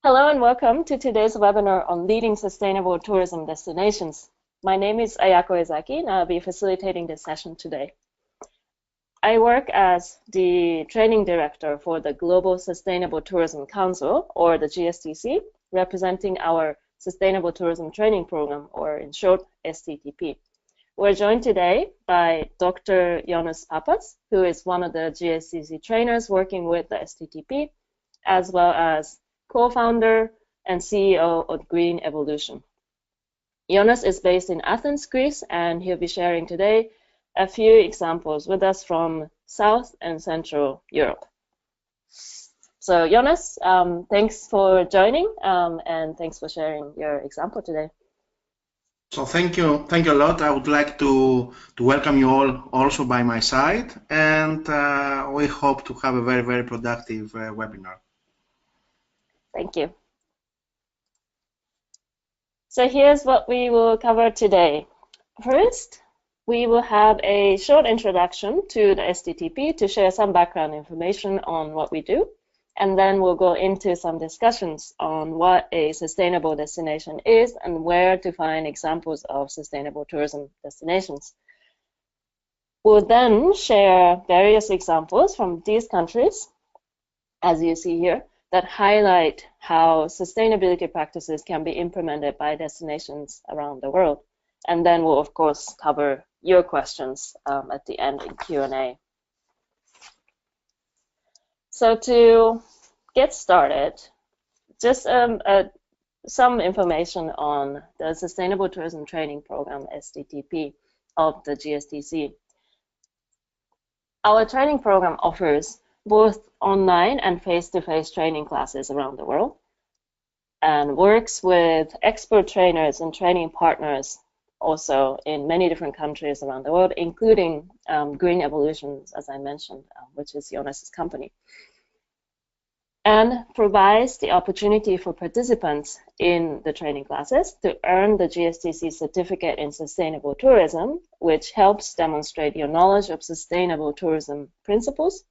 Hello and welcome to today's webinar on leading sustainable tourism destinations. My name is Ayako Ezaki and I'll be facilitating this session today. I work as the training director for the Global Sustainable Tourism Council, or the GSTC, representing our Sustainable Tourism Training Program, or in short, STTP. We're joined today by Dr. Jonas Papas, who is one of the GSTC trainers working with the STTP, as well as co-founder and CEO of Green Evolution. Jonas is based in Athens, Greece, and he'll be sharing today a few examples with us from South and Central Europe. So Jonas, thanks for joining and thanks for sharing your example today. So thank you a lot. I would like to welcome you all also by my side, and we hope to have a very productive webinar. Thank you. So here's what we will cover today. First, we will have a short introduction to the STTP to share some background information on what we do, and then we'll go into some discussions on what a sustainable destination is and where to find examples of sustainable tourism destinations. We'll then share various examples from these countries, as you see here, that highlight how sustainability practices can be implemented by destinations around the world. And then we'll, of course, cover your questions at the end in Q&A. So to get started, just some information on the Sustainable Tourism Training Program, STTP, of the GSTC. Our training program offers both online and face-to-face training classes around the world, and works with expert trainers and training partners also in many different countries around the world, including Green Evolution, as I mentioned, which is Jonas's company, and provides the opportunity for participants in the training classes to earn the GSTC certificate in sustainable tourism, which helps demonstrate your knowledge of sustainable tourism principles,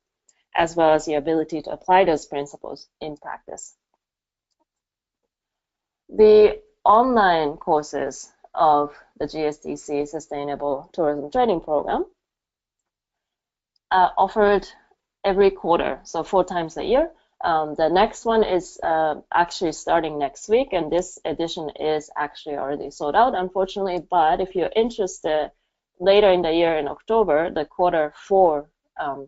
as well as the ability to apply those principles in practice. The online courses of the GSTC Sustainable Tourism Training Program are offered every quarter, so 4 times a year. The next one is actually starting next week, and this edition is actually already sold out, unfortunately, but if you're interested, later in the year in October, the quarter 4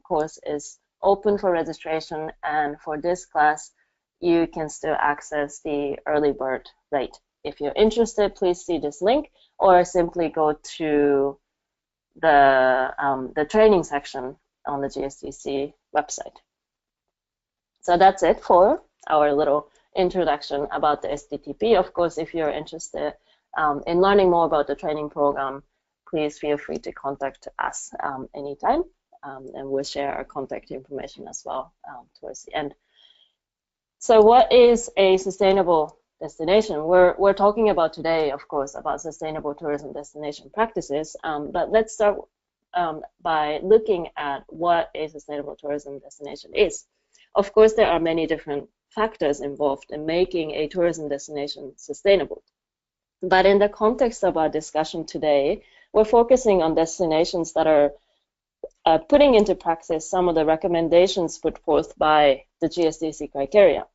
course is open for registration, and for this class you can still access the early bird rate. If you're interested, please see this link or simply go to the training section on the GSTC website. So that's it for our little introduction about the STTP. Of course, if you're interested in learning more about the training program, please feel free to contact us anytime. And we'll share our contact information as well towards the end. So what is a sustainable destination? We're talking about today, of course, about sustainable tourism destination practices, but let's start by looking at what a sustainable tourism destination is. Of course, there are many different factors involved in making a tourism destination sustainable. But in the context of our discussion today, we're focusing on destinations that are putting into practice some of the recommendations put forth by the GSTC criteria.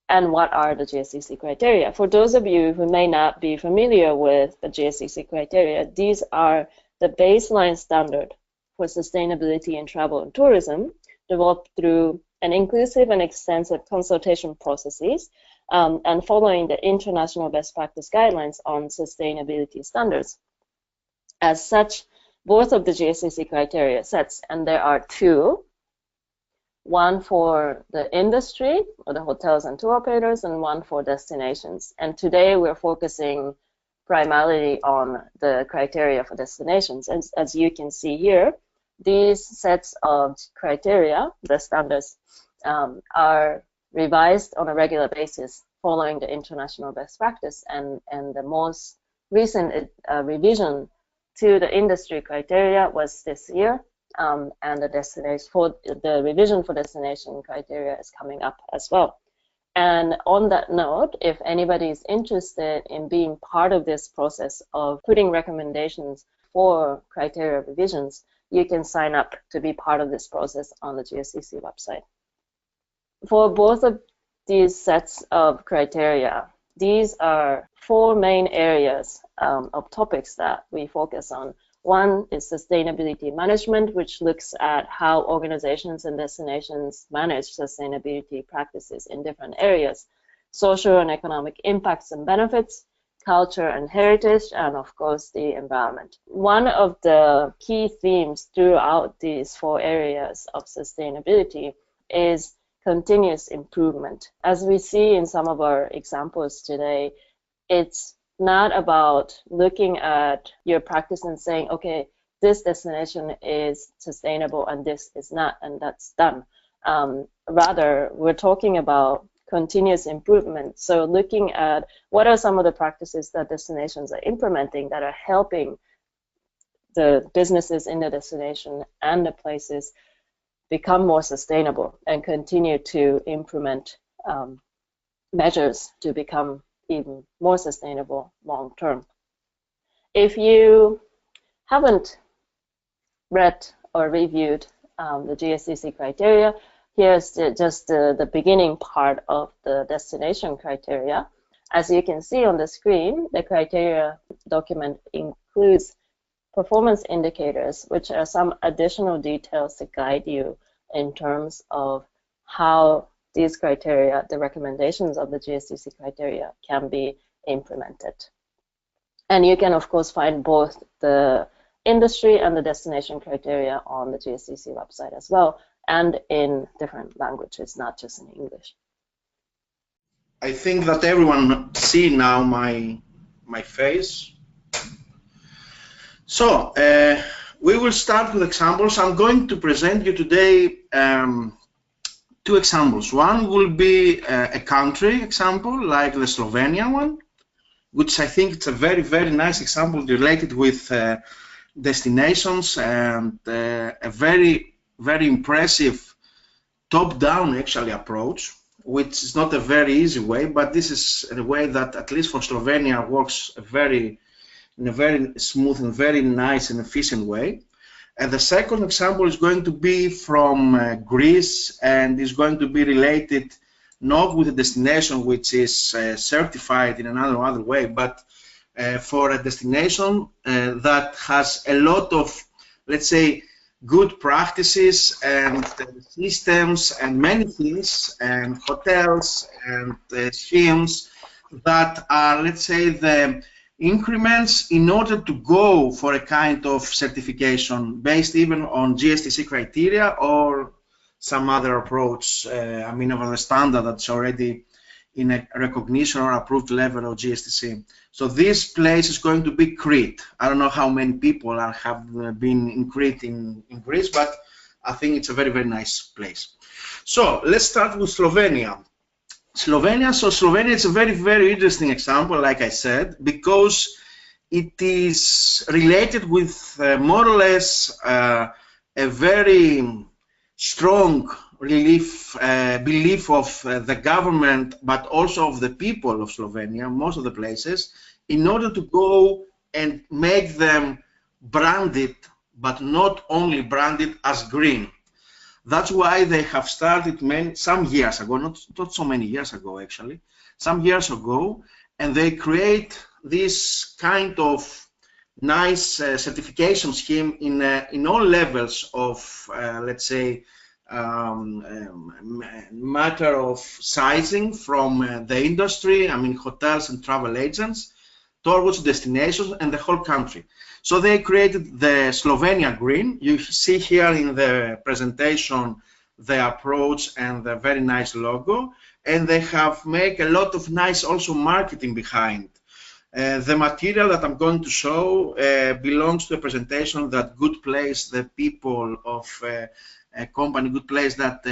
And what are the GSTC criteria? For those of you who may not be familiar with the GSTC criteria, these are the baseline standard for sustainability in travel and tourism, developed through an inclusive and extensive consultation processes and following the international best practice guidelines on sustainability standards. As such, both of the GSTC criteria sets, and there are 2, one for the industry, or the hotels and tour operators, and one for destinations. And today we're focusing primarily on the criteria for destinations. As you can see here, these sets of criteria, the standards, are revised on a regular basis following the international best practice, and the most recent revision to the industry criteria was this year, and the revision for destination criteria is coming up as well. And on that note, if anybody is interested in being part of this process of putting recommendations for criteria revisions, you can sign up to be part of this process on the GSTC website. For both of these sets of criteria, these are 4 main areas of topics that we focus on. One is sustainability management, which looks at how organizations and destinations manage sustainability practices in different areas, social and economic impacts and benefits, culture and heritage, and of course the environment. One of the key themes throughout these 4 areas of sustainability is continuous improvement. As we see in some of our examples today, it's not about looking at your practice and saying, okay, this destination is sustainable and this is not, and that's done. Rather, we're talking about continuous improvement. So looking at what are some of the practices that destinations are implementing that are helping the businesses in the destination and the places become more sustainable and continue to implement measures to become even more sustainable long term. If you haven't read or reviewed the GSTC criteria, here's just the beginning part of the destination criteria. As you can see on the screen, the criteria document includes performance indicators, which are some additional details to guide you in terms of how these criteria, the recommendations of the GSTC criteria, can be implemented. And you can, of course, find both the industry and the destination criteria on the GSTC website as well, and in different languages, not just in English. I think that everyone see now my face. So we will start with examples. I'm going to present you today 2 examples. One will be a country example, like the Slovenian one, which I think it's a very, very nice example related with destinations and a very, very impressive top-down actually approach, which is not a very easy way, but this is a way that, at least for Slovenia, works in a very smooth and very nice and efficient way. And the second example is going to be from Greece, and is going to be related not with a destination which is certified in another way, but for a destination that has a lot of, let's say, good practices and systems and many things, and hotels and schemes that are, let's say, the increments in order to go for a kind of certification based even on GSTC criteria or some other approach, I mean, of the standard that's already in a recognition or approved level of GSTC. So this place is going to be Crete. I don't know how many people have been in Crete in Greece, but I think it's a very, very nice place. So let's start with Slovenia. Slovenia is a very, very interesting example, like I said, because it is related with more or less a very strong belief of the government, but also of the people of Slovenia, most of the places, in order to go and make them branded, but not only branded as green. That's why they have started some years ago, not so many years ago actually, some years ago, and they create this kind of nice certification scheme in all levels of, let's say, matter of sizing from the industry, I mean hotels and travel agents, towards destinations and the whole country. So they created the Slovenia Green. You see here in the presentation the approach and the very nice logo, and they have made a lot of nice also marketing behind. The material that I'm going to show belongs to a presentation that Good Place, the people of a company Good Place, that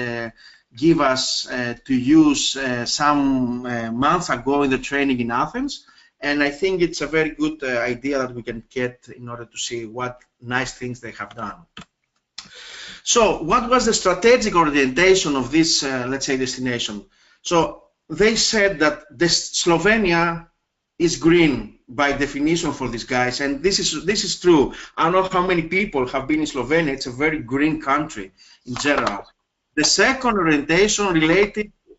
give us to use some months ago in the training in Athens. And I think it's a very good idea that we can get in order to see what nice things they have done. So what was the strategic orientation of this, let's say, destination? So they said that Slovenia is green by definition for these guys, and this is true. I don't know how many people have been in Slovenia. It's a very green country in general. The second orientation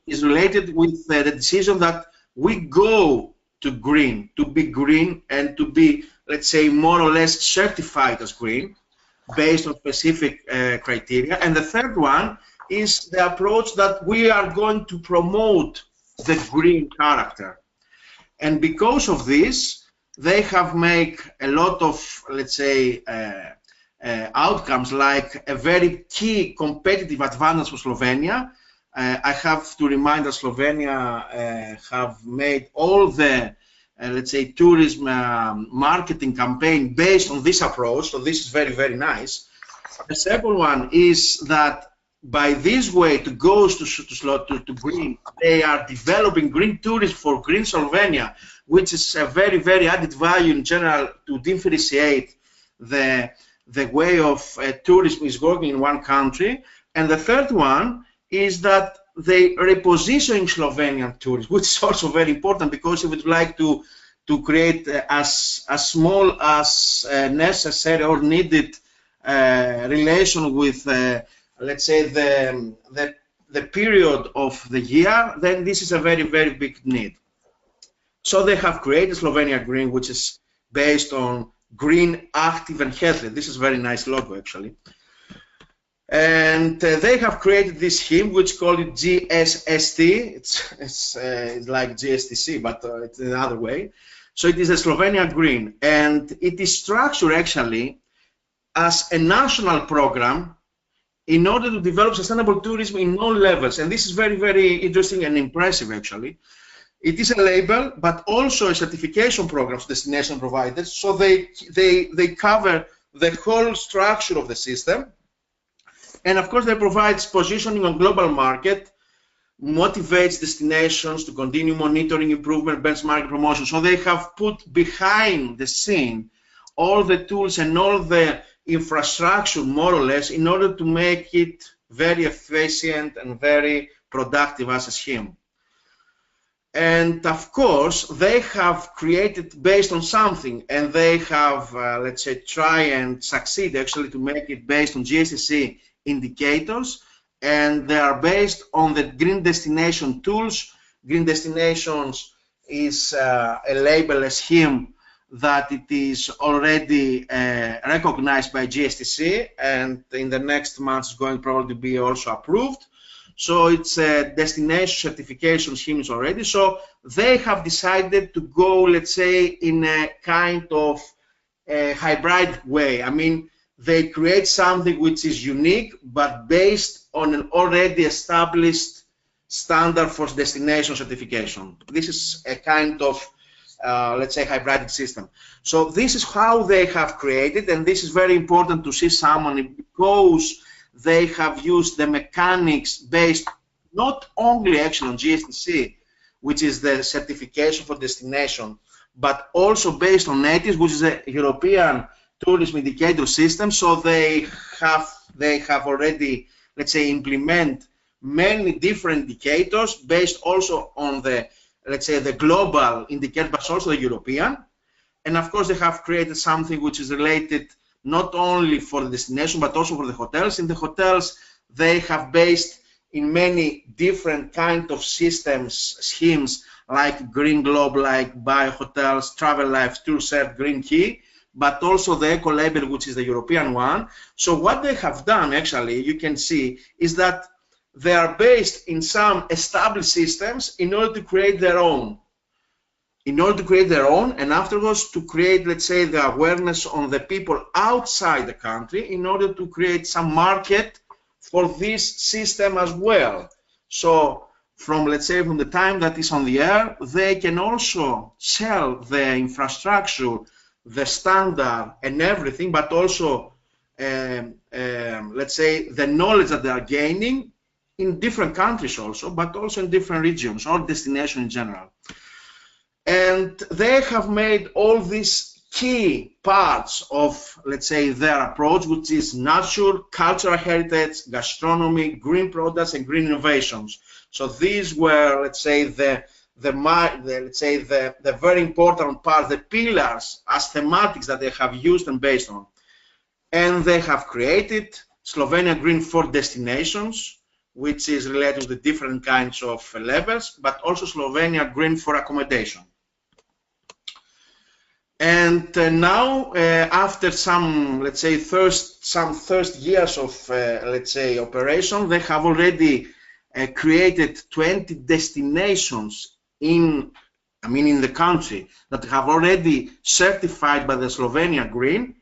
is related with the decision that we go to be green and to be, let's say, more or less certified as green based on specific criteria. And the third one is the approach that we are going to promote the green character. And because of this, they have made a lot of, let's say, outcomes, like a very key competitive advantage for Slovenia. I have to remind that Slovenia have made all the, let's say, tourism marketing campaign based on this approach, so this is very, very nice. The second one is that by this way to go to green, they are developing green tourism for green Slovenia, which is a very, very added value in general to differentiate the way of tourism is working in one country. And the third one is that they repositioning Slovenian tourism, which is also very important, because if we would like to create as small as necessary or needed relation with let's say the period of the year, then this is a very, very big need. So they have created Slovenia Green, which is based on green, active, and healthy. This is a very nice logo, actually. And they have created this scheme, which called it GSTC. It's like GSTC, but it's another way. So it is a Slovenia Green, and it is structured actually as a national program in order to develop sustainable tourism in all levels. And this is very, very interesting and impressive, actually. It is a label, but also a certification program for destination providers. So they cover the whole structure of the system. And of course, they provide positioning on global market, motivates destinations to continue monitoring, improvement, benchmark, promotion. So they have put behind the scene all the tools and all the infrastructure, more or less, in order to make it very efficient and very productive as a scheme. And of course, they have created based on something, and they have, let's say, try and succeed actually to make it based on GSTC indicators, and they are based on the green destination tools. Green destinations is a label, a scheme that it is already recognized by GSTC, and in the next months is going probably to be also approved. So it's a destination certification schemes already. So they have decided to go, let's say, in a kind of a hybrid way. I mean, they create something which is unique, but based on an already established standard for destination certification. This is a kind of let's say, hybrid system. So this is how they have created, and this is very important to see someone, because they have used the mechanics based not only actually on GSTC, which is the certification for destination, but also based on NATIS, which is a European tourism indicator system. So they have already, let's say, implement many different indicators based also on the, let's say, the global indicator, but also the European. And of course, they have created something which is related not only for the destination, but also for the hotels. In the hotels, they have based in many different kind of systems, schemes, like Green Globe, like Bio Hotels, Travel Life, TourServe, Green Key, but also the Eco Label, which is the European one. So what they have done, actually, you can see, is that they are based in some established systems in order to create their own. In order to create their own, and afterwards to create, let's say, the awareness on the people outside the country, in order to create some market for this system as well. So from, let's say, from the time that is on the air, they can also sell the infrastructure, the standard and everything, but also, let's say, the knowledge that they are gaining in different countries also, but also in different regions or destinations in general. And they have made all this key parts of, let's say, their approach, which is nature, cultural heritage, gastronomy, green products, and green innovations. So these were, let's say, the very important part, the pillars as thematics that they have used and based on. And they have created Slovenia Green for Destinations, which is related to the different kinds of levels, but also Slovenia Green for Accommodation. And now, after some, let's say, first years of, let's say, operation, they have already created 20 destinations in the country that have already certified by the Slovenia Green,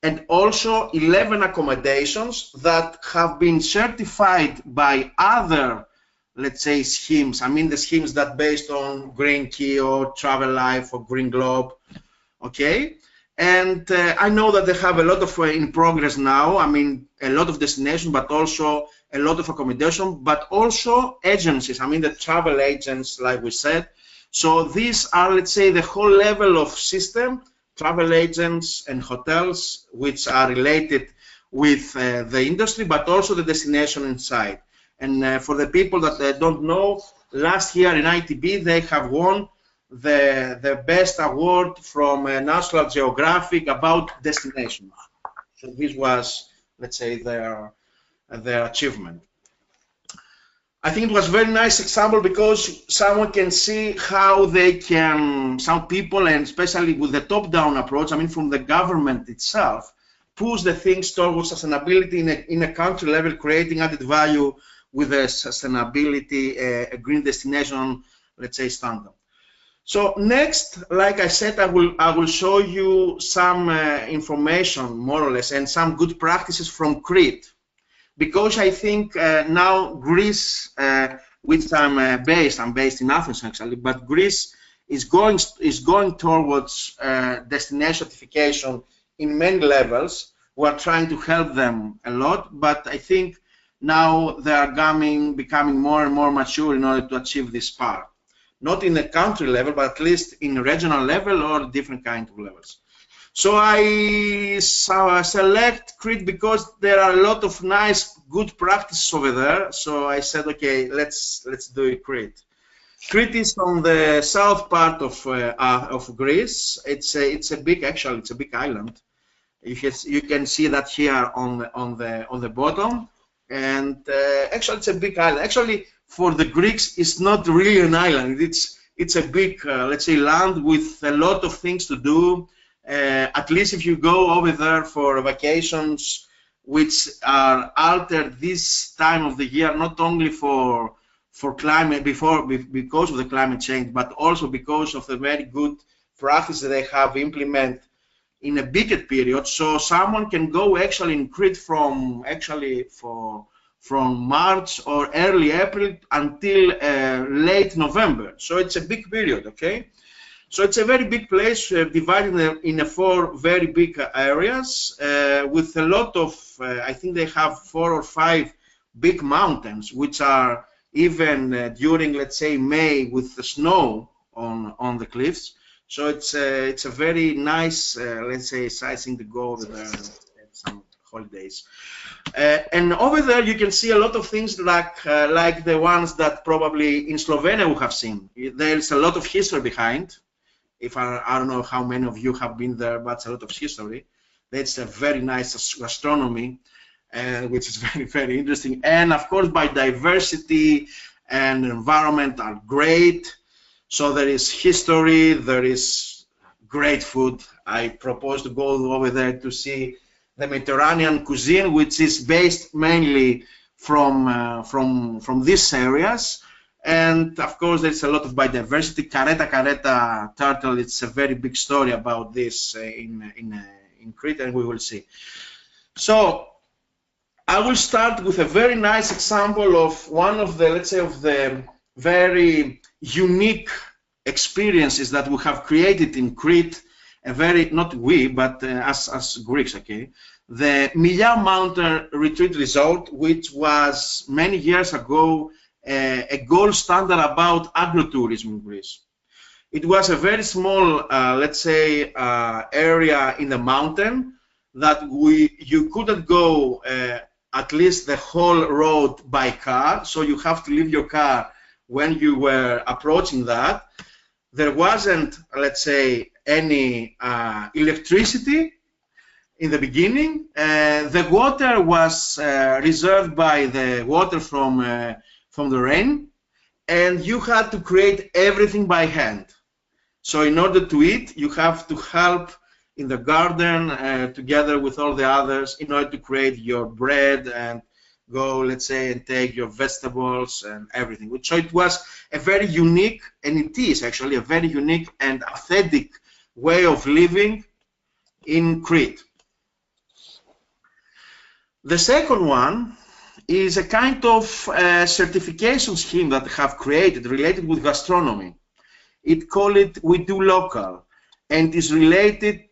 and also 11 accommodations that have been certified by other, let's say, schemes. The schemes that based on Green Key or Travel Life or Green Globe. Okay, and I know that they have a lot of in progress now. A lot of destinations, but also a lot of accommodation, but also agencies. The travel agents, like we said. So these are, let's say, the whole level of system, travel agents and hotels, which are related with the industry, but also the destination inside. And for the people that don't know, last year in ITB, they have won the best award from National Geographic about destination. So this was, let's say, their achievement. I think it was a very nice example because someone can see how they can, some people, and especially with the top-down approach, from the government itself, push the things towards sustainability in a country level, creating added value with a sustainability, a green destination, let's say, standard. So next, like I said, I will show you some information, more or less, and some good practices from Crete, because I think now Greece, which I'm based in Athens actually, but Greece is going towards destination certification in many levels. We are trying to help them a lot, but I think now they are becoming more and more mature in order to achieve this part. Not in the country level, but at least in regional level or different kind of levels. So I select Crete because there are a lot of nice, good practices over there. So I said, okay, let's do it, Crete. Crete is on the south part of Greece. It's a big island. You can see that here on the bottom, and actually it's a big island. Actually, for the Greeks, it's not really an island. It's a big, let's say, land with a lot of things to do. At least if you go over there for vacations, which are altered this time of the year, not only for climate because of the climate change, but also because of the very good practice that they have implemented in a bigger period. So someone can go actually in Crete from March or early April until late November. So it's a big period, okay? So it's a very big place, divided in 4 very big areas with a lot of, I think they have 4 or 5 big mountains, which are even during, let's say, May with the snow on the cliffs. So it's a very nice, let's say, sightseeing to go over there at some holidays. And over there you can see a lot of things like the ones that probably in Slovenia we have seen. There's a lot of history behind. If I don't know how many of you have been there, but it's a lot of history. That's a very nice gastronomy, which is very, very interesting. And of course, biodiversity and environment are great. So there is history, there is great food. I propose to go over there to see the Mediterranean cuisine, which is based mainly from these areas. And of course, there's a lot of biodiversity. Careta turtle. It's a very big story about this in Crete, and we will see. So I will start with a very nice example of one of the, let's say, of the very unique experiences that we have created in Crete. A very, not we, but as Greeks, okay. The Millau Mountain Retreat Resort, which was many years ago a gold standard about agrotourism in Greece. It was a very small, let's say, area in the mountain that you couldn't go at least the whole road by car, so you have to leave your car when you were approaching that. There wasn't, let's say, any electricity in the beginning. The water was reserved by the water from the rain, and you had to create everything by hand. So in order to eat, you have to help in the garden together with all the others in order to create your bread and go, let's say, and take your vegetables and everything. So it was a very unique, and it is actually a very unique and authentic way of living in Crete. The second one is a kind of certification scheme that I have created related with gastronomy. It called it We Do Local, and is related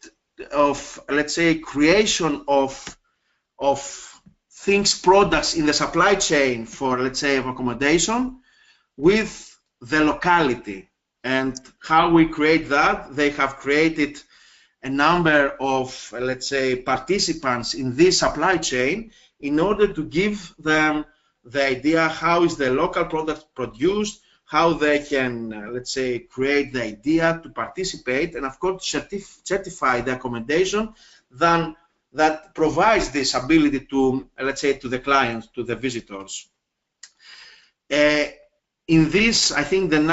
of, let's say, creation of things, products in the supply chain for, let's say, accommodation with the locality. And how we create that, they have created a number of, let's say, participants in this supply chain in order to give them the idea how is the local product produced, how they can, let's say, create the idea to participate, and of course certify the accommodation then that provides this ability to, let's say, to the clients, to the visitors. In this, I think in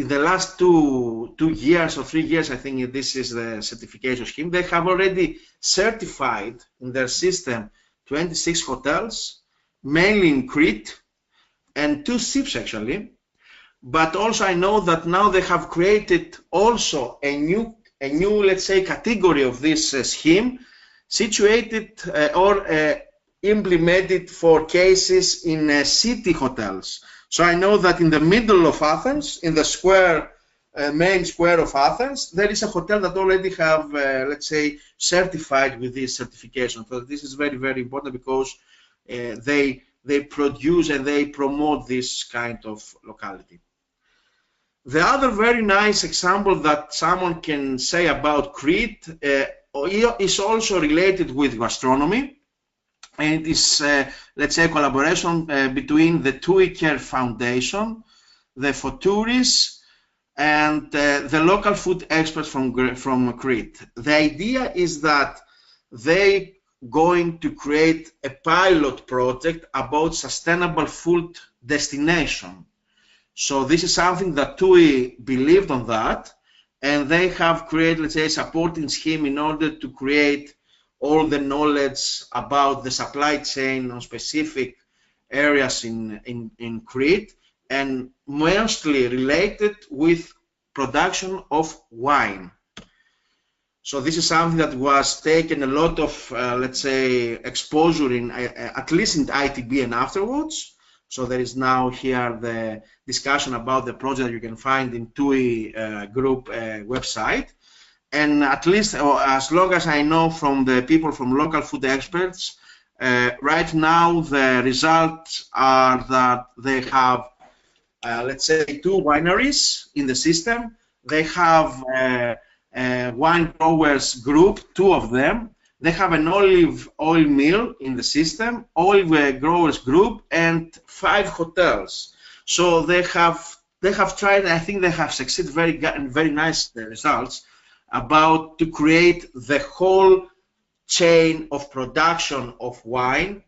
the last two years or 3 years, I think this is the certification scheme. They have already certified in their system 26 hotels, mainly in Crete, and 2 ships actually. But also I know that now they have created also a new, let's say, category of this scheme, situated or implemented for cases in city hotels. So I know that in the middle of Athens, in the square, main square of Athens, there is a hotel that already have, let's say, certified with this certification. So this is very, very important because they produce and they promote this kind of locality. The other very nice example that someone can say about Crete is also related with gastronomy. And it is, let's say, a collaboration between the TUI Care Foundation, the Ecotourism, and the local food experts from Crete. The idea is that they going to create a pilot project about sustainable food destination. So this is something that TUI believed on that, and they have created, let's say, a supporting scheme in order to create all the knowledge about the supply chain on specific areas in Crete, and mostly related with production of wine. So this is something that was taken a lot of, let's say, exposure in, at least in ITB and afterwards. So there is now here the discussion about the project that you can find in TUI group website. And at least, as long as I know from the people from local food experts, right now the results are that they have, let's say, 2 wineries in the system. They have wine growers group, 2 of them. They have an olive oil mill in the system, olive growers group, and 5 hotels. So they have tried, and I think they have succeeded very nice results about to create the whole chain of production of wine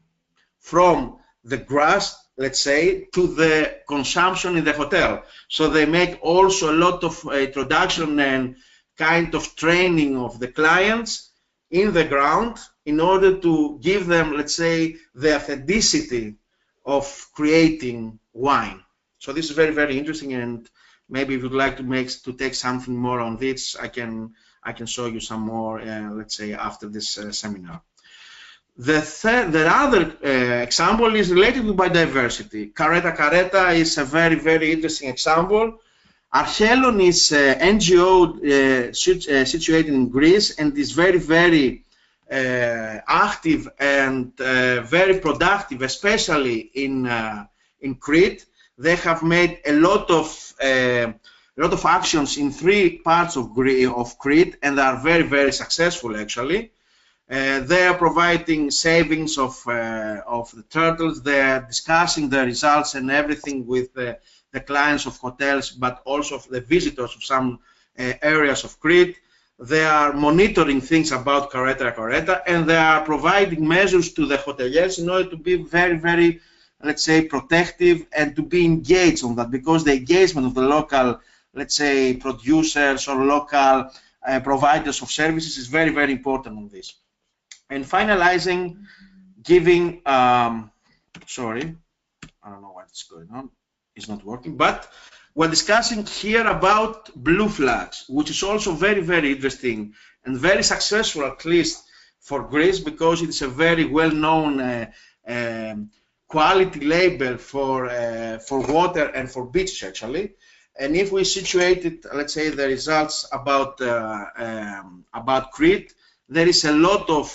from the grass, let's say, to the consumption in the hotel. So they make also a lot of introduction and kind of training of the clients in the ground in order to give them, let's say, the authenticity of creating wine. So this is very, very interesting, and maybe if you'd like to take something more on this, I can show you some more, let's say, after this seminar. The other example is related to biodiversity. Crete is a very, very interesting example. Archelon is an NGO situated in Greece and is very, very active and very productive, especially in Crete. They have made a lot of lot of actions in 3 parts of Crete, and they are very, very successful actually. They are providing savings of the turtles. They are discussing the results and everything with the clients of hotels, but also of the visitors of some areas of Crete. They are monitoring things about Crete, and they are providing measures to the hoteliers in order to be very, very, let's say, protective and to be engaged on that, because the engagement of the local, let's say, producers or local providers of services is very, very important on this. And finalizing, giving, sorry, I don't know what's going on, it's not working, but we're discussing here about blue flags, which is also very, very interesting and very successful, at least for Greece, because it's a very well-known quality label for water and for beaches, actually. And if we situate it, let's say, the results about Crete, there is a lot of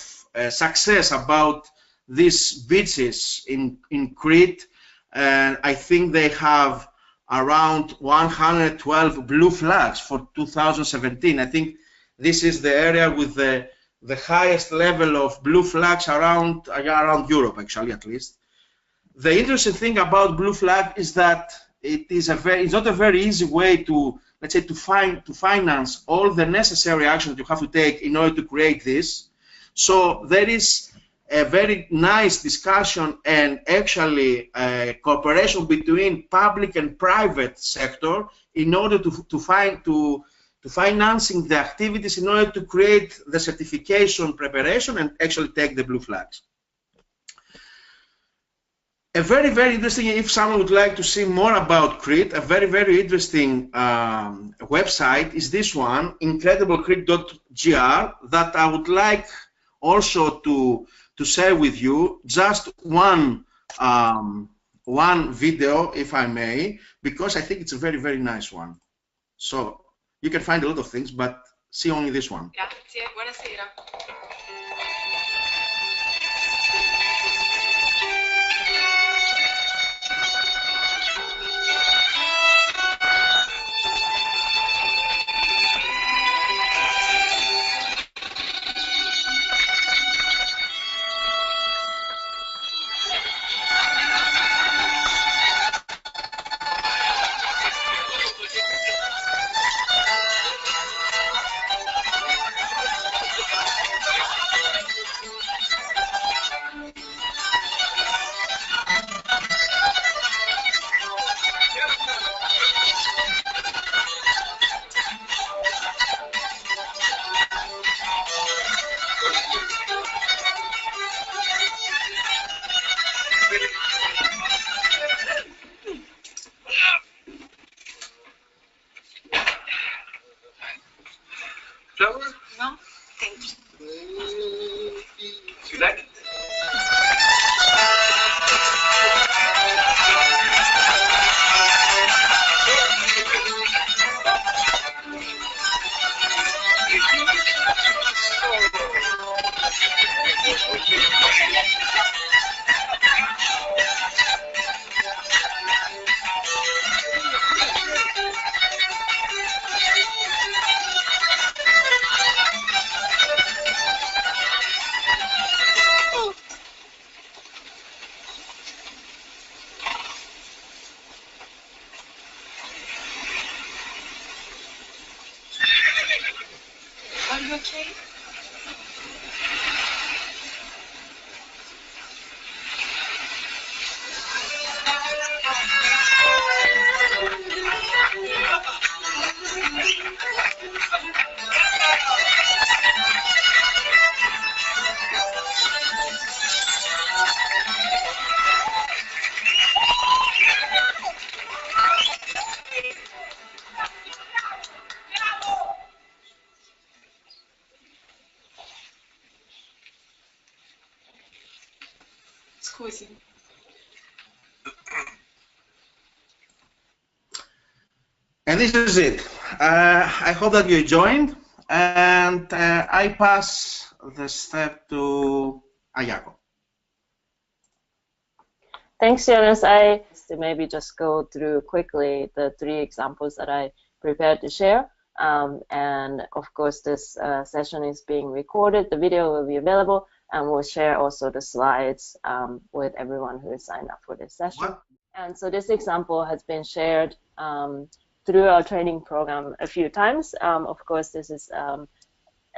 success about these beaches in Crete, and I think they have around 112 blue flags for 2017. I think this is the area with the highest level of blue flags around Europe, actually, at least. The interesting thing about blue flag is that it's not a very easy way to, let's say, to finance all the necessary actions you have to take in order to create this. So there is a very nice discussion and actually cooperation between public and private sector in order to financing the activities in order to create the certification preparation and actually take the blue flags. A very, very interesting, if someone would like to see more about Crete, a very, very interesting website is this one, incrediblecrete.gr, that I would like also to share with you just one video, if I may, because I think it's a very, very nice one. So you can find a lot of things, but see only this one. Grazie, buonasera. Flower? No? Thank you. You like it? Are you okay? Scusi. And this is it. I hope that you joined, and I pass the step to Ayako. Thanks, Jonas. I maybe just go through quickly the 3 examples that I prepared to share. And of course, this session is being recorded. The video will be available, and we'll share also the slides with everyone who is signed up for this session. And so this example has been shared through our training program a few times. Of course, this is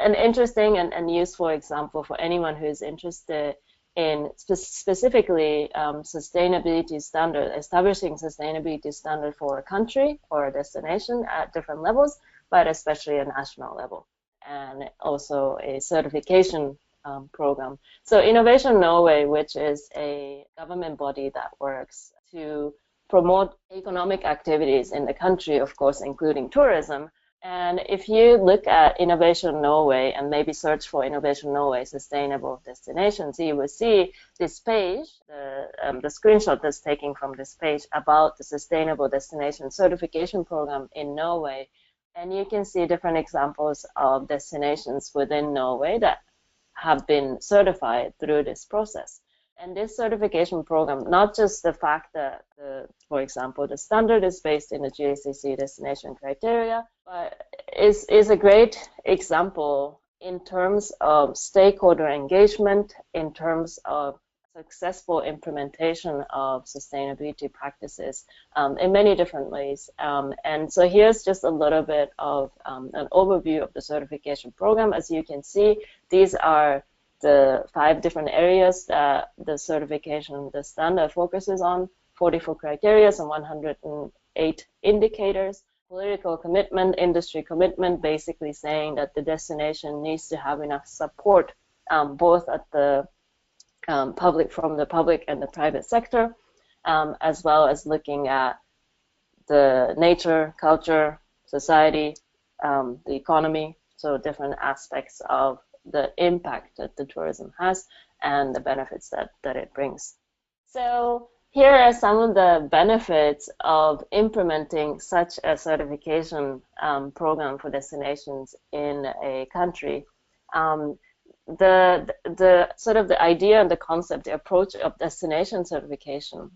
an interesting and useful example for anyone who is interested in specifically sustainability standard, establishing sustainability standard for a country or a destination at different levels, but especially a national level, and also a certification program. So Innovation Norway, which is a government body that works to promote economic activities in the country, of course, including tourism. And if you look at Innovation Norway and maybe search for Innovation Norway Sustainable Destinations, you will see this page, the screenshot that's taken from this page about the Sustainable Destination Certification Program in Norway. And you can see different examples of destinations within Norway that have been certified through this process. And this certification program, not just the fact that, for example, the standard is based in the GSTC destination criteria, but is a great example in terms of stakeholder engagement, in terms of successful implementation of sustainability practices in many different ways. And so here's just a little bit of an overview of the certification program. As you can see, these are the 5 different areas that the certification, the standard focuses on, 44 criteria and 108 indicators. Political commitment, industry commitment, basically saying that the destination needs to have enough support both at the from the public and the private sector, as well as looking at the nature, culture, society, the economy, so different aspects of the impact that the tourism has and the benefits that it brings. So here are some of the benefits of implementing such a certification program for destinations in a country. The sort of the idea and the concept, the approach of destination certification,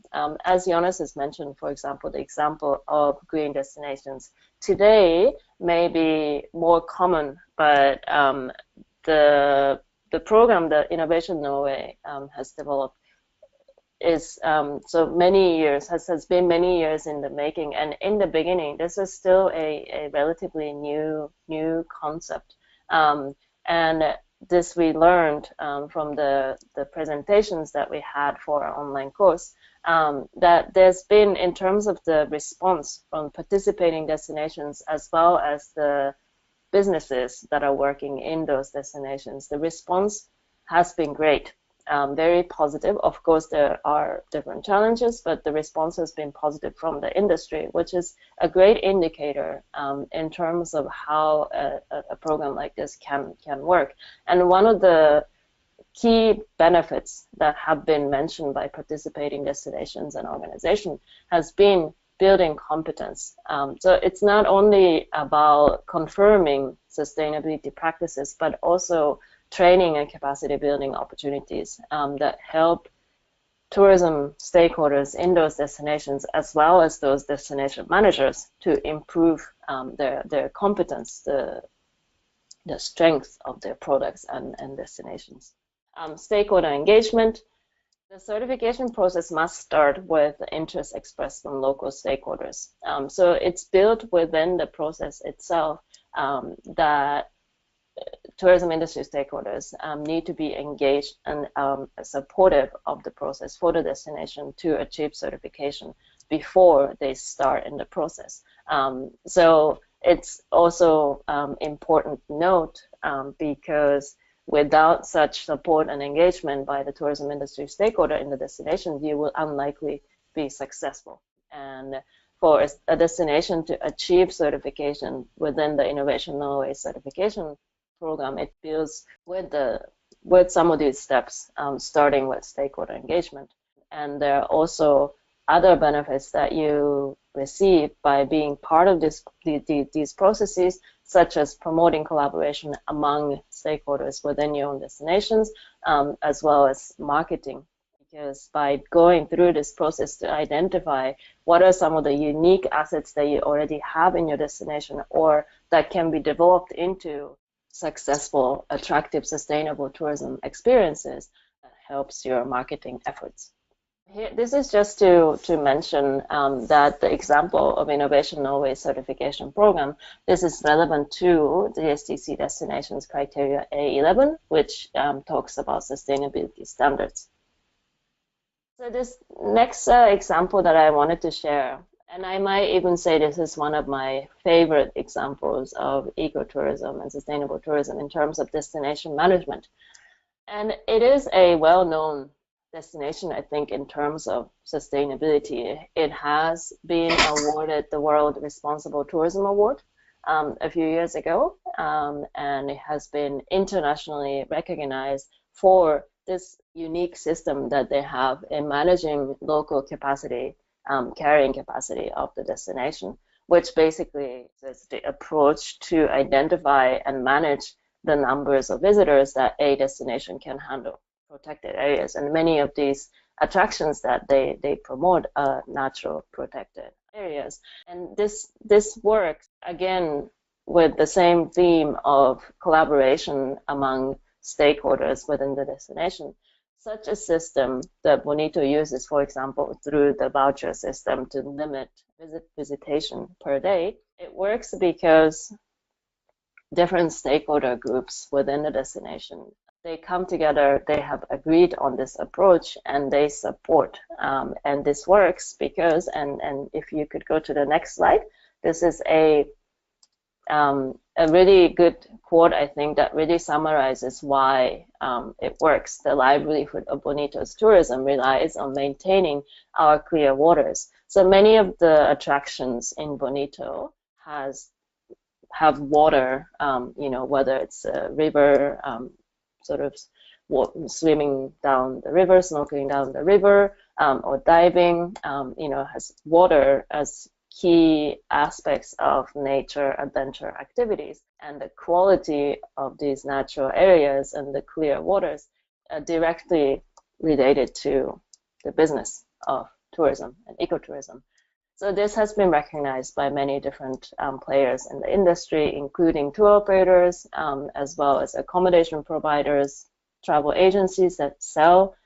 as Jonas has mentioned, for example, the example of green destinations today may be more common, but the program that Innovation Norway has developed is so many years, has been many years in the making, and in the beginning this is still a relatively new concept, and this we learned from the presentations that we had for our online course, that there's been, in terms of the response from participating destinations as well as the businesses that are working in those destinations, the response has been great, very positive. Of course, there are different challenges, but the response has been positive from the industry, which is a great indicator in terms of how a program like this can work. And one of the key benefits that have been mentioned by participating destinations and organizations has been building competence. So it's not only about confirming sustainability practices, but also training and capacity building opportunities that help tourism stakeholders in those destinations, as well as those destination managers, to improve their competence, the strength of their products and destinations. Stakeholder engagement. The certification process must start with interest expressed from local stakeholders. So it's built within the process itself that tourism industry stakeholders need to be engaged and supportive of the process for the destination to achieve certification before they start in the process. So it's also important to note because without such support and engagement by the tourism industry stakeholder in the destination, you will unlikely be successful. And for a destination to achieve certification within the Innovation Norway certification program, it deals with some of these steps, starting with stakeholder engagement. And there are also other benefits that you receive by being part of these processes, such as promoting collaboration among stakeholders within your own destinations, as well as marketing, because by going through this process to identify what are some of the unique assets that you already have in your destination or that can be developed into successful, attractive, sustainable tourism experiences, that helps your marketing efforts. Here, this is just to mention that the example of Innovation Norway certification program, this is relevant to the GSTC destinations criteria A11, which talks about sustainability standards. So this next example that I wanted to share, and I might even say this is one of my favorite examples of ecotourism and sustainable tourism in terms of destination management. And it is a well-known destination, I think, in terms of sustainability. It has been awarded the World Responsible Tourism Award a few years ago, and it has been internationally recognized for this unique system that they have in managing local capacity, carrying capacity of the destination, which basically is the approach to identify and manage the numbers of visitors that a destination can handle. Protected areas, and many of these attractions that they promote are natural protected areas. And this works again with the same theme of collaboration among stakeholders within the destination. Such a system that Bonito uses, for example, through the voucher system to limit visitation per day, it works because different stakeholder groups within the destination, they come together, they have agreed on this approach, and they support. And this works because, and if you could go to the next slide, this is a really good quote, I think, that really summarizes why it works. The livelihood of Bonito's tourism relies on maintaining our clear waters. So many of the attractions in Bonito have water, whether it's a river, sort of swimming down the river, snorkeling down the river, or diving, has water as key aspects of nature adventure activities. And the quality of these natural areas and the clear waters are directly related to the business of tourism and ecotourism. So this has been recognized by many different players in the industry, including tour operators, as well as accommodation providers, travel agencies that sell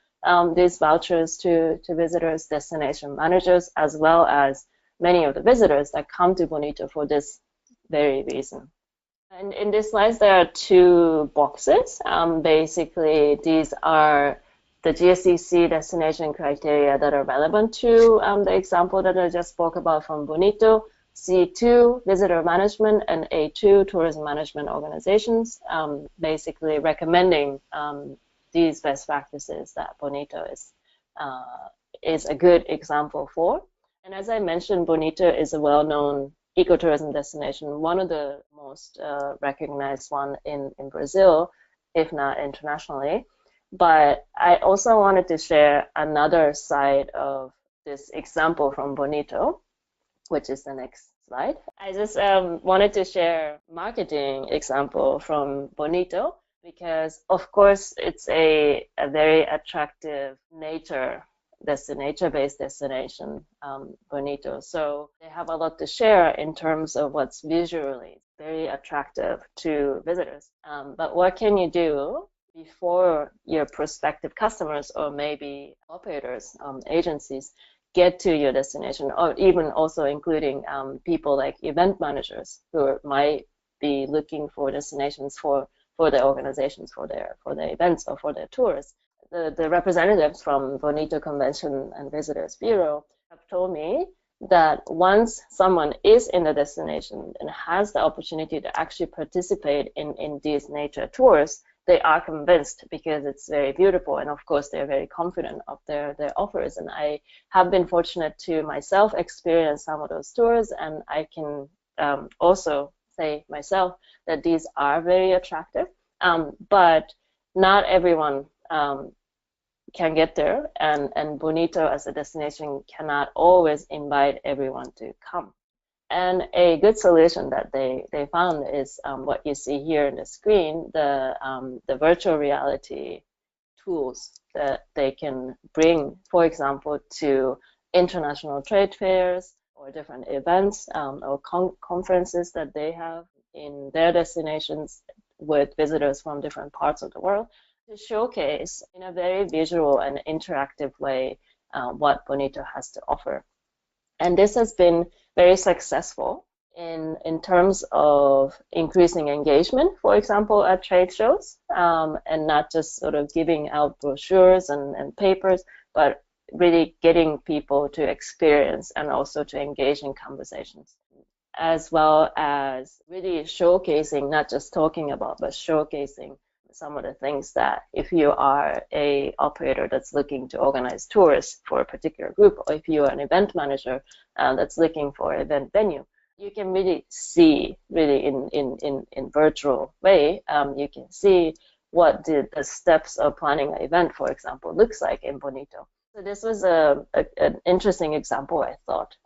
these vouchers to visitors, destination managers, as well as many of the visitors that come to Bonito for this very reason. And in this slide, there are two boxes. Basically, these are the GSTC destination criteria that are relevant to the example that I just spoke about from Bonito. C2, visitor management, and A2, tourism management organizations, basically recommending these best practices that Bonito is a good example for. And as I mentioned, Bonito is a well-known ecotourism destination, one of the most recognized one in Brazil, if not internationally. But I also wanted to share another side of this example from Bonito, which is the next slide. I just wanted to share marketing example from Bonito because, of course, it's a very attractive nature-based destination, Bonito. So they have a lot to share in terms of what's visually very attractive to visitors. But what can you do before your prospective customers or maybe operators, agencies, get to your destination, or even also including people like event managers who might be looking for destinations for their organizations, for their events or for their tours. The representatives from Bonito Convention and Visitors Bureau have told me that once someone is in the destination and has the opportunity to actually participate in these nature tours, they are convinced because it's very beautiful, and of course they're very confident of their offers. And I have been fortunate to myself experience some of those tours, and I can also say myself that these are very attractive, but not everyone can get there, and Bonito as a destination cannot always invite everyone to come. And a good solution that they found is what you see here on the screen, the virtual reality tools that they can bring, for example, to international trade fairs or different events or conferences that they have in their destinations with visitors from different parts of the world, to showcase in a very visual and interactive way what Bonito has to offer. And this has been very successful in terms of increasing engagement, for example, at trade shows, and not just sort of giving out brochures and papers, but really getting people to experience and also to engage in conversations, as well as really showcasing, not just talking about, but showcasing some of the things that if you are a operator that's looking to organize tours for a particular group, or if you are an event manager that's looking for an event venue, you can really see, really in virtual way, you can see what the steps of planning an event, for example, looks like in Bonito. So this was an interesting example, I thought,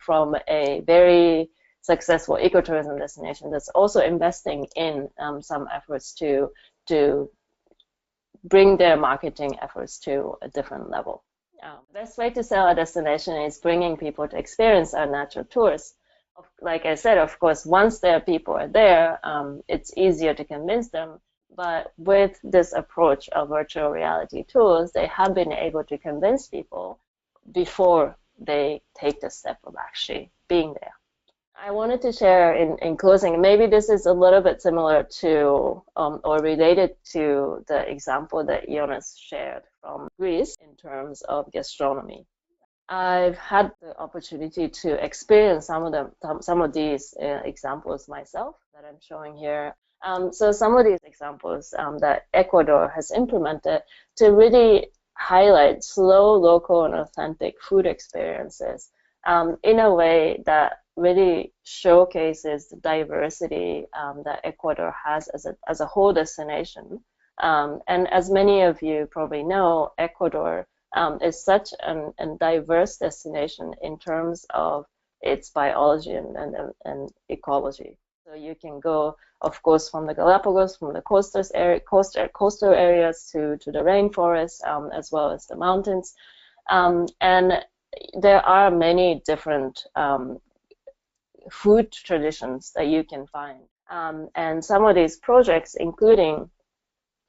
from a very successful ecotourism destination that's also investing in some efforts to bring their marketing efforts to a different level. The best way to sell a destination is bringing people to experience our natural tours. Like I said, of course, once their people are there, it's easier to convince them. But with this approach of virtual reality tools, they have been able to convince people before they take the step of actually being there. I wanted to share in closing, maybe this is a little bit similar to or related to the example that Jonas shared from Greece in terms of gastronomy. I've had the opportunity to experience some of these examples myself that I'm showing here. So some of these examples that Ecuador has implemented to really highlight slow, local, and authentic food experiences in a way that really showcases the diversity that Ecuador has as a whole destination. And as many of you probably know, Ecuador is such a diverse destination in terms of its biology and ecology. So you can go, of course, from the Galapagos, from the coastal areas to the rainforest, as well as the mountains. And there are many different food traditions that you can find. And some of these projects, including,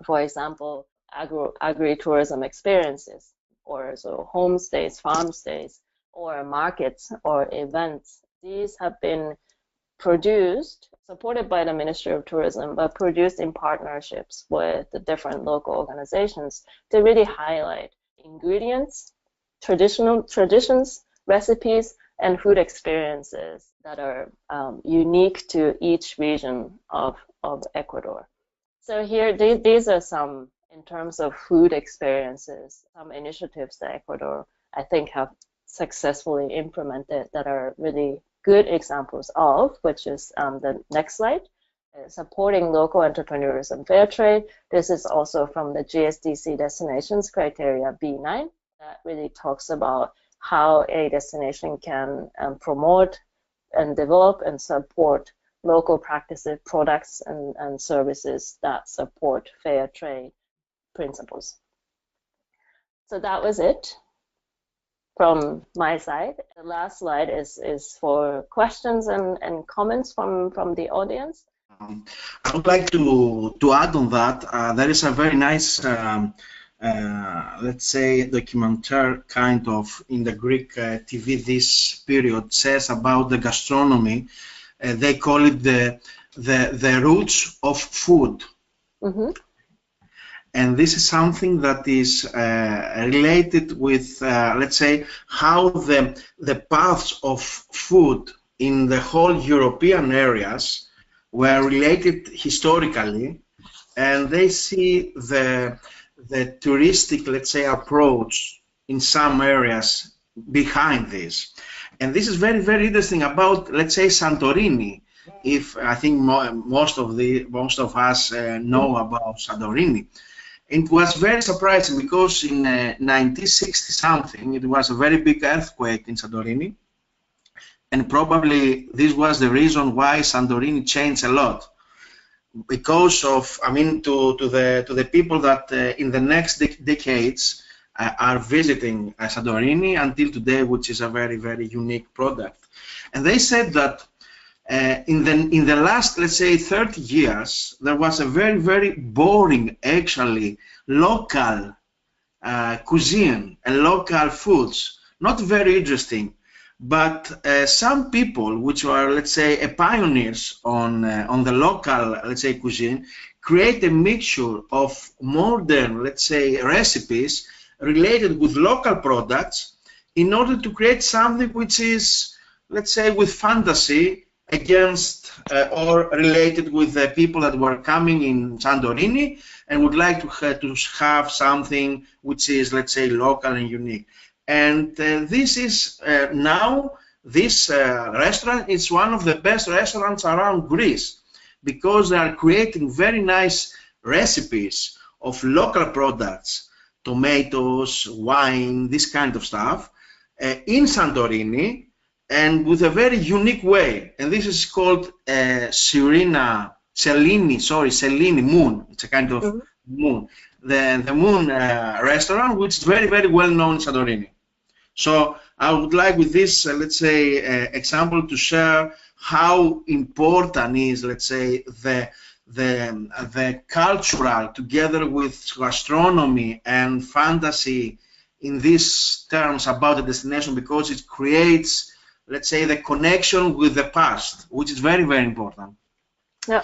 for example, agri-tourism experiences, or so homestays, farm stays, or markets or events, these have been produced, supported by the Ministry of Tourism, but produced in partnerships with the different local organizations to really highlight ingredients, traditions, recipes, and food experiences that are unique to each region of Ecuador. So here, these are some, in terms of food experiences, some initiatives that Ecuador, I think, have successfully implemented that are really good examples of, which is the next slide, supporting local entrepreneurs and fair trade. This is also from the GSTC destinations criteria B9 that really talks about how a destination can promote and develop and support local practices, products, and services that support fair trade principles. So that was it from my side. The last slide is for questions and comments from the audience. I would like to add on that. There is a very nice, let's say, documentary kind of in the Greek TV this period says about the gastronomy. They call it the roots of food. Mm-hmm. And this is something that is related with, let's say, how the paths of food in the whole European areas were related historically, and they see the touristic, let's say, approach in some areas behind this. And this is very, very interesting about, let's say, Santorini. If I think most of us know about Santorini. It was very surprising because in 1960 something, it was a very big earthquake in Santorini, and probably this was the reason why Santorini changed a lot. because of, I mean, to the people that in the next decades are visiting Santorini until today, which is a very, very unique product. And they said that in the last, let's say, 30 years, there was a very, very boring, actually, local cuisine and local foods, not very interesting. But some people, which are, let's say, pioneers on the local, let's say, cuisine, create a mixture of modern, let's say, recipes related with local products in order to create something which is, let's say, with fantasy against or related with the people that were coming in Santorini and would like to have something which is, let's say, local and unique. And this is now, this restaurant is one of the best restaurants around Greece because they are creating very nice recipes of local products, tomatoes, wine, this kind of stuff, in Santorini and with a very unique way. And this is called Seleni moon. It's a kind of moon. The moon restaurant, which is very, very well known in Santorini. So I would like with this, let's say, example to share how important is, let's say, the cultural together with gastronomy and fantasy in these terms about the destination, because it creates, let's say, the connection with the past, which is very, very important. Yeah,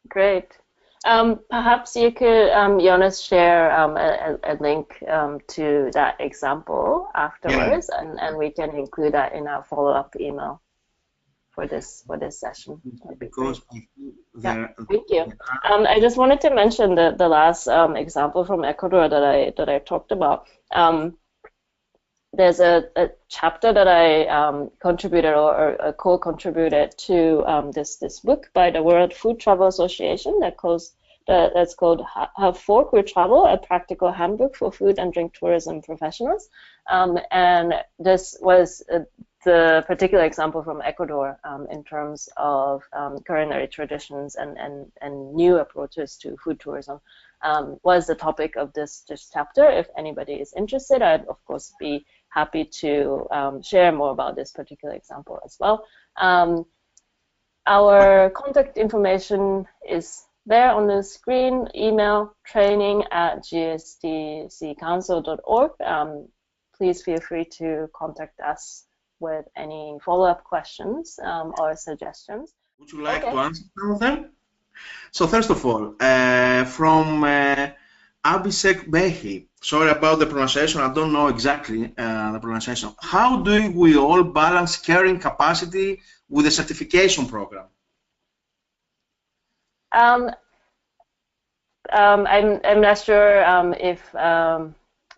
great. Perhaps you could, Jonas, share a link to that example afterwards, and we can include that in our follow-up email for this session. Because yeah, thank you. I just wanted to mention the last example from Ecuador that I talked about. There's a chapter that I contributed or co-contributed to this book by the World Food Travel Association that's called How Folk Will Travel, a Practical Handbook for Food and Drink Tourism Professionals. And this was the particular example from Ecuador in terms of culinary traditions and new approaches to food tourism. Was the topic of this chapter. If anybody is interested, I'd of course be happy to share more about this particular example as well. Our contact information is there on the screen. Email training@gstccouncil.org. Please feel free to contact us with any follow-up questions or suggestions. Would you like to answer some of them? So first of all, from Abhishek Behi, sorry about the pronunciation, I don't know exactly the pronunciation. How do we all balance carrying capacity with the certification program? I'm not sure if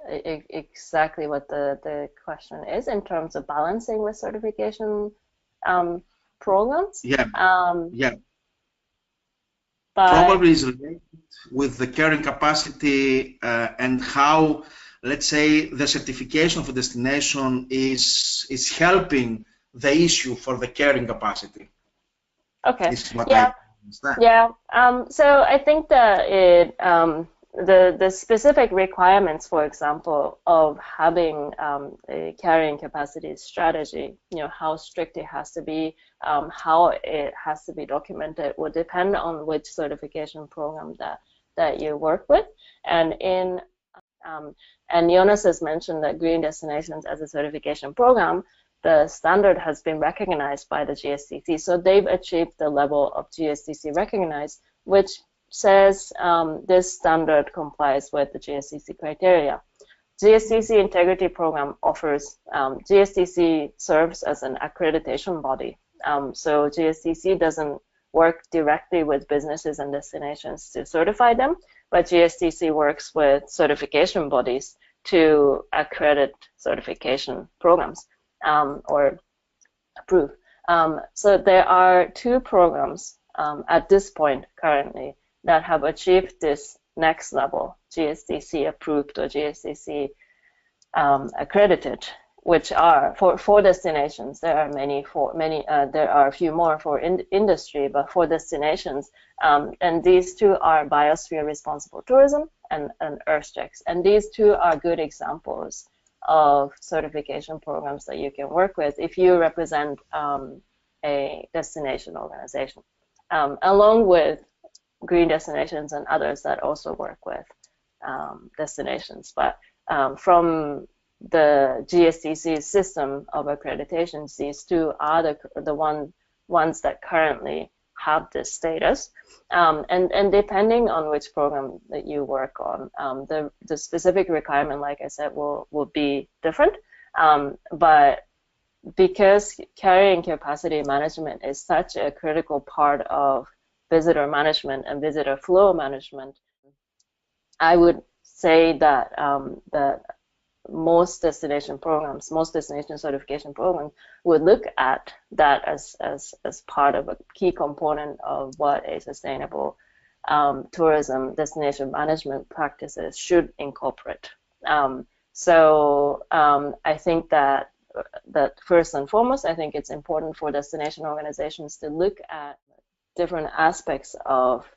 exactly what the question is in terms of balancing with certification programs. Yeah. Yeah. But probably is related with the carrying capacity and how, let's say, the certification for destination is helping the issue for the carrying capacity. Okay. This is what yeah. I understand. Yeah. So I think that the specific requirements, for example, of having a carrying capacity strategy, how strict it has to be, how it has to be documented, will depend on which certification program that you work with. And Jonas has mentioned that Green Destinations as a certification program, the standard has been recognized by the GSTC. So they've achieved the level of GSTC recognized, which says this standard complies with the GSTC criteria. GSTC Integrity Program offers, GSTC serves as an accreditation body. So GSTC doesn't work directly with businesses and destinations to certify them, but GSTC works with certification bodies to accredit certification programs or approve. So there are two programs at this point currently that have achieved this next level, GSTC approved or GSTC accredited. which are for destinations. There are there are a few more for industry, but for destinations, and these two are biosphere responsible tourism and earth checks. And these two are good examples of certification programs that you can work with if you represent a destination organization, along with green destinations and others that also work with destinations. But from the GSTC system of accreditations, these two are the ones that currently have this status. And depending on which program that you work on, the specific requirement, like I said, will be different. But because carrying capacity management is such a critical part of visitor management and visitor flow management, I would say that that most destination certification programs would look at that as part of a key component of what a sustainable tourism destination management practices should incorporate. So I think that first and foremost, I think it's important for destination organizations to look at different aspects of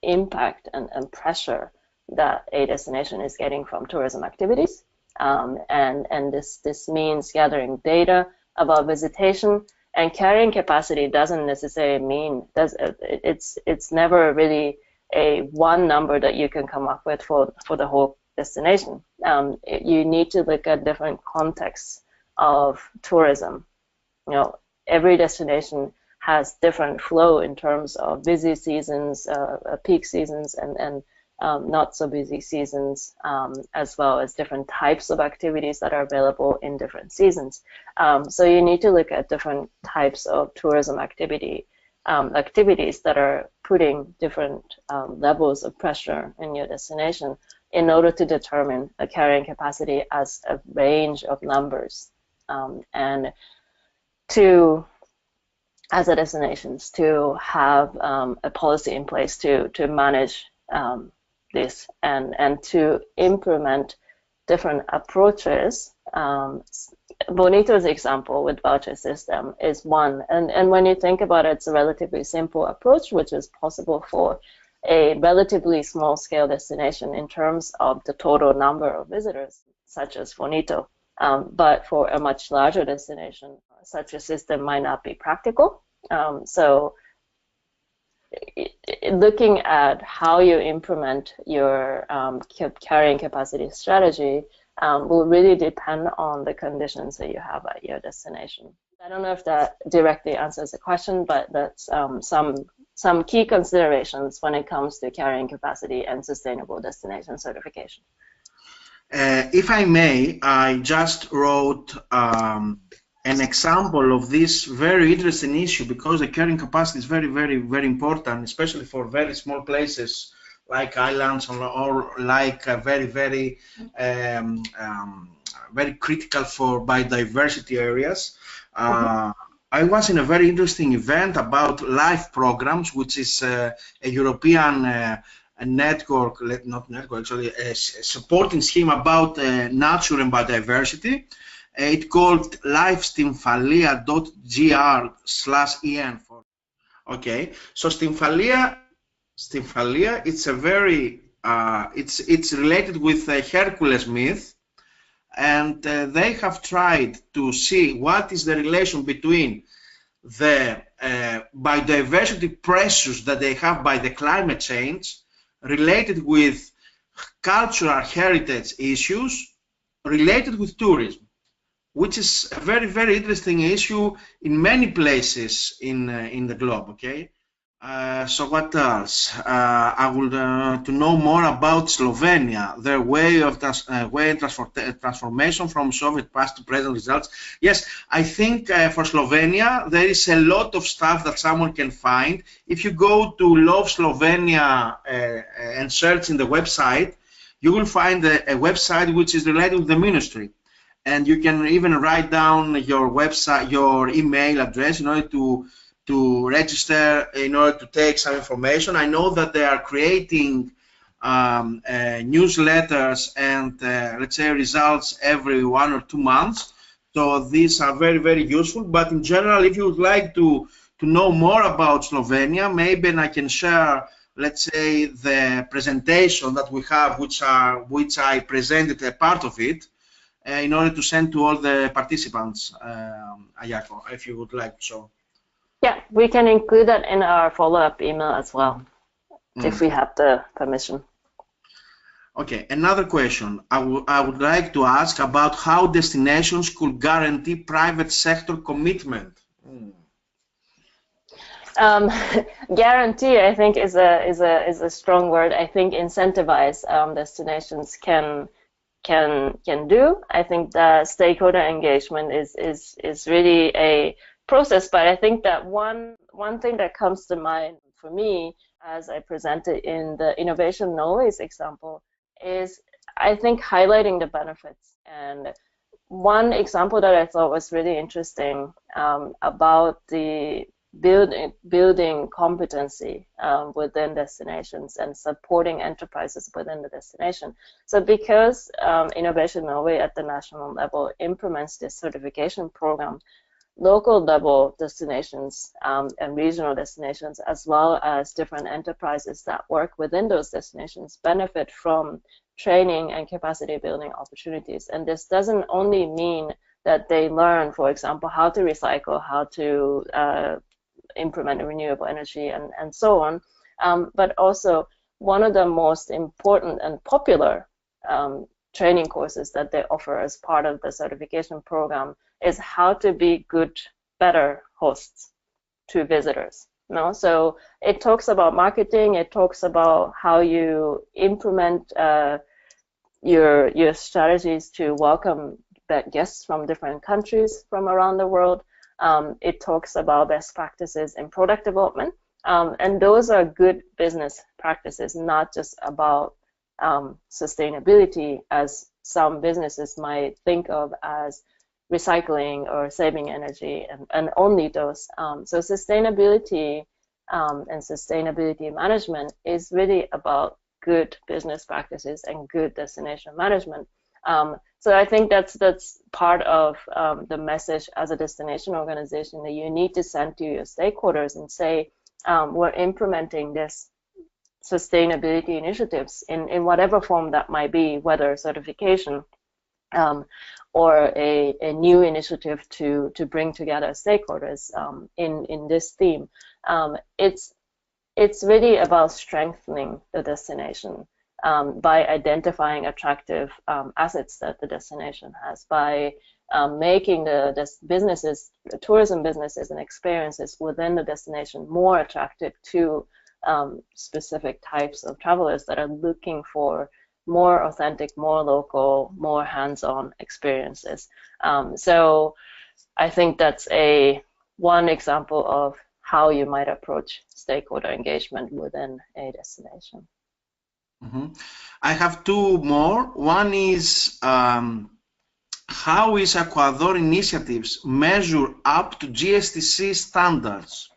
impact and pressure that a destination is getting from tourism activities. And this means gathering data about visitation, and carrying capacity doesn't necessarily mean it's never really a one number that you can come up with for the whole destination. You need to look at different contexts of tourism. You know, every destination has different flow in terms of busy seasons, peak seasons, and not so busy seasons, as well as different types of activities that are available in different seasons. So you need to look at different types of tourism activities that are putting different levels of pressure in your destination in order to determine a carrying capacity as a range of numbers, and as a destinations to have a policy in place to manage this and to implement different approaches. Bonito's example with voucher system is one, and when you think about it, it's a relatively simple approach, which is possible for a relatively small scale destination in terms of the total number of visitors, such as Bonito. But for a much larger destination, such a system might not be practical. So looking at how you implement your carrying capacity strategy will really depend on the conditions that you have at your destination. I don't know if that directly answers the question, but that's some key considerations when it comes to carrying capacity and sustainable destination certification. If I may, I just wrote an example of this very interesting issue, because the carrying capacity is very, very, very important, especially for very small places like islands or like very, very, very critical for biodiversity areas. I was in a very interesting event about life programs, which is a European a network, not network, actually, a supporting scheme about nature and biodiversity. It's called lifestymphalia.gr/en. Okay, so Stymphalia, it's a very, it's related with the Hercules myth, and they have tried to see what is the relation between the biodiversity pressures that they have by the climate change related with cultural heritage issues related with tourism, which is a very, very interesting issue in many places in the globe. Okay, so what else? I would to know more about Slovenia, their way of transformation from Soviet past to present results. Yes, I think for Slovenia there is a lot of stuff that someone can find. If you go to Love Slovenia and search in the website, you will find a website which is related with the ministry. And you can even write down your website, your email address in order to register, in order to take some information. I know that they are creating newsletters and let's say results every 1 or 2 months. So these are very, very useful. But in general, if you would like to know more about Slovenia, maybe I can share, let's say, the presentation that we have, which I presented a part of it, in order to send to all the participants, Ayako, if you would like so. Yeah, we can include that in our follow-up email as well, if we have the permission. Okay, another question. I would like to ask about how destinations could guarantee private sector commitment. Guarantee, I think, is a strong word. I think incentivize destinations can do. I think the stakeholder engagement is really a process, but I think that one thing that comes to mind for me, as I presented in the Innovation Norway's example, is I think highlighting the benefits. And one example that I thought was really interesting about the building competency within destinations and supporting enterprises within the destination. So because Innovation Norway at the national level implements this certification program, local level destinations and regional destinations, as well as different enterprises that work within those destinations, benefit from training and capacity building opportunities. And this doesn't only mean that they learn, for example, how to recycle, how to implement renewable energy and so on, but also one of the most important and popular training courses that they offer as part of the certification program is how to be better hosts to visitors. No? So it talks about marketing, it talks about how you implement your strategies to welcome guests from different countries from around the world. It talks about best practices in product development, and those are good business practices, not just about sustainability, as some businesses might think of as recycling or saving energy, and only those. So sustainability and sustainability management is really about good business practices and good destination management. So I think that's part of the message as a destination organization that you need to send to your stakeholders and say, we're implementing this sustainability initiatives in whatever form that might be, whether certification or a new initiative to bring together stakeholders in this theme. It's really about strengthening the destination by identifying attractive assets that the destination has, by making the businesses, the tourism businesses and experiences within the destination more attractive to specific types of travelers that are looking for more authentic, more local, more hands-on experiences. So I think that's one example of how you might approach stakeholder engagement within a destination. Mm-hmm. I have two more. One is how is Ecuador initiatives measure up to GSTC standards?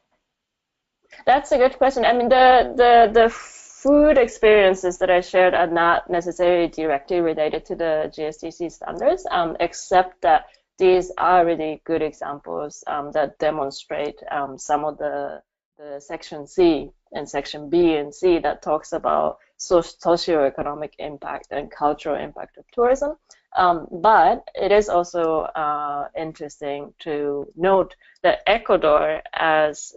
That's a good question. I mean, the food experiences that I shared are not necessarily directly related to the GSTC standards, except that these are really good examples that demonstrate some of the Section C and Section B and C that talks about socioeconomic impact and cultural impact of tourism. But it is also interesting to note that Ecuador, as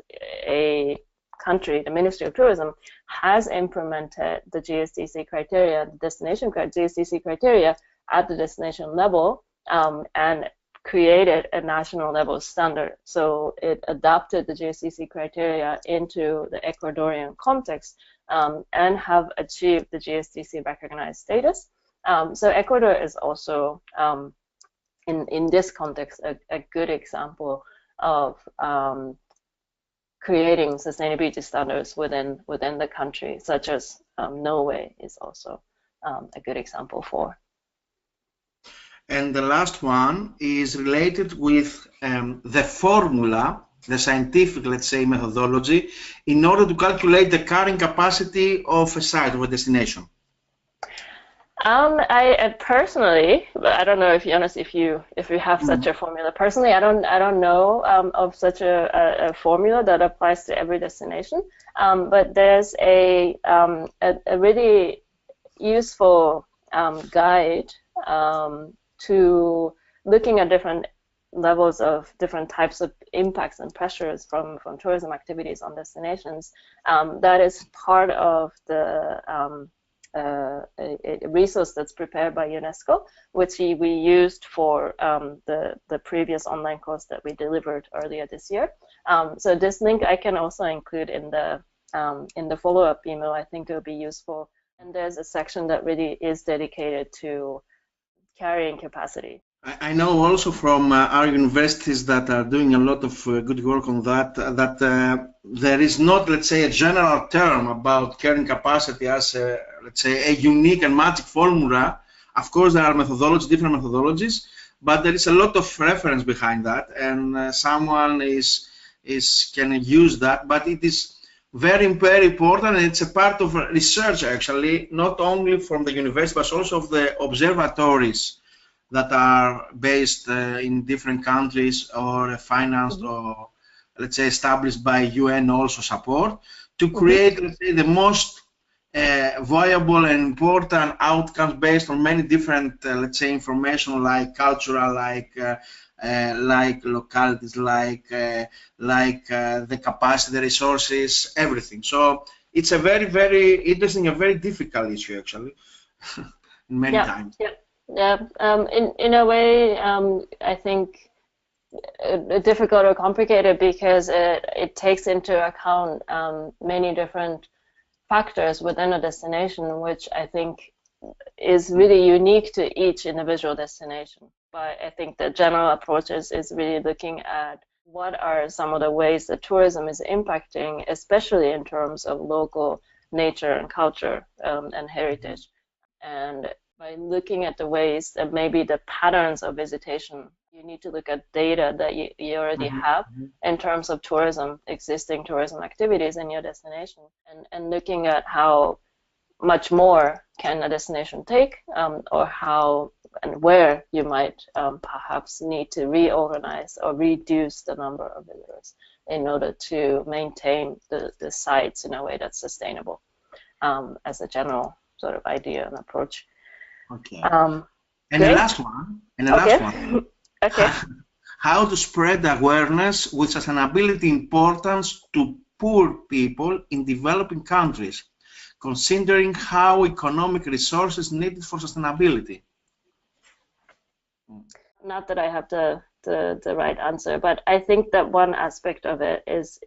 a country, the Ministry of Tourism, has implemented the GSTC criteria, the destination GSTC criteria at the destination level, and created a national level standard. So it adopted the GSTC criteria into the Ecuadorian context and have achieved the GSTC recognized status. So Ecuador is also, in this context, a good example of creating sustainability standards within the country, such as Norway is also a good example for. And the last one is related with the formula, the scientific, let's say, methodology, in order to calculate the carrying capacity of a site or a destination. I personally, but I don't know if Jonas, if you have such a formula. Personally, I don't know of such a formula that applies to every destination. But there's a really useful guide to looking at different levels of different types of impacts and pressures from tourism activities on destinations. That is part of the a resource that's prepared by UNESCO, which we used for the previous online course that we delivered earlier this year. So this link I can also include in the follow-up email. I think it will be useful. And there's a section that really is dedicated to carrying capacity. I know also from our universities that are doing a lot of good work on that, there is not, let's say, a general term about carrying capacity as, let's say, a unique and magic formula. Of course, there are methodologies, different methodologies, but there is a lot of reference behind that, and someone can use that, but it is very, very important, and it's a part of research, actually, not only from the university, but also of the observatories that are based in different countries or financed or, let's say, established by UN also support to create, let's say, the most viable and important outcomes based on many different, let's say, information like cultural, like localities, like the capacity, the resources, everything. So it's a very, very interesting, a very difficult issue, actually, many times. Yeah, in a way, I think difficult or complicated because it takes into account many different factors within a destination, which I think is really unique to each individual destination. But I think the general approach is really looking at what are some of the ways that tourism is impacting, especially in terms of local nature and culture and heritage. And by looking at the ways that maybe the patterns of visitation, you need to look at data that you already have in terms of tourism, existing tourism activities in your destination, and looking at how much more can a destination take, or how and where you might perhaps need to reorganize or reduce the number of visitors in order to maintain the sites in a way that's sustainable, as a general sort of idea and approach. Okay. And the last one. Okay. How to spread awareness with sustainability importance to poor people in developing countries, considering how economic resources needed for sustainability. Not that I have the right answer, but I think that one aspect of it is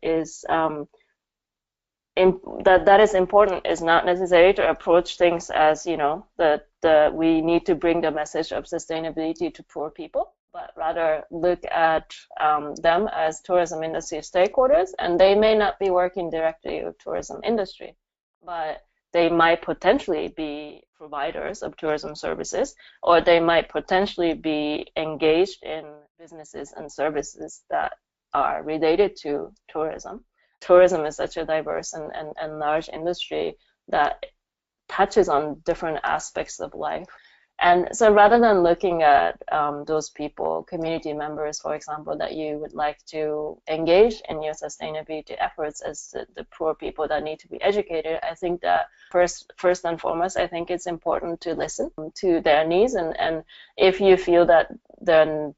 that is important is not necessary to approach things as, you know, that we need to bring the message of sustainability to poor people, but rather look at them as tourism industry stakeholders, and they may not be working directly with tourism industry, but they might potentially be providers of tourism services, or they might potentially be engaged in businesses and services that are related to tourism. Tourism is such a diverse and large industry that touches on different aspects of life. And so rather than looking at those people, community members, for example, that you would like to engage in your sustainability efforts as the poor people that need to be educated, I think that first and foremost, I think it's important to listen to their needs. And if you feel that then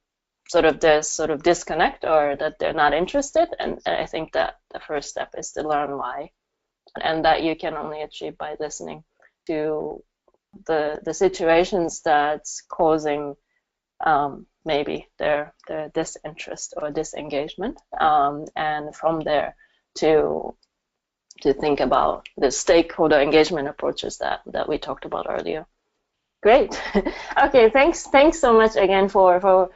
there's sort of disconnect or that they're not interested, and I think that the first step is to learn why, and that you can only achieve by listening to the situations that's causing maybe their disinterest or disengagement, and from there to think about the stakeholder engagement approaches that we talked about earlier. Great. Okay, thanks so much again for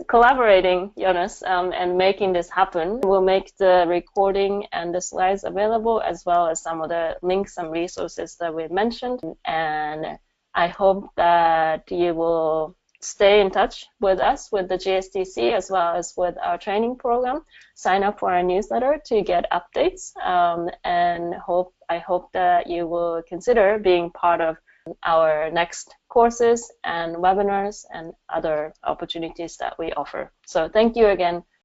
collaborating, Jonas, and making this happen. We'll make the recording and the slides available, as well as some of the links and resources that we mentioned. And I hope that you will stay in touch with us, with the GSTC, as well as with our training program. Sign up for our newsletter to get updates, and I hope that you will consider being part of our next courses and webinars and other opportunities that we offer. So thank you again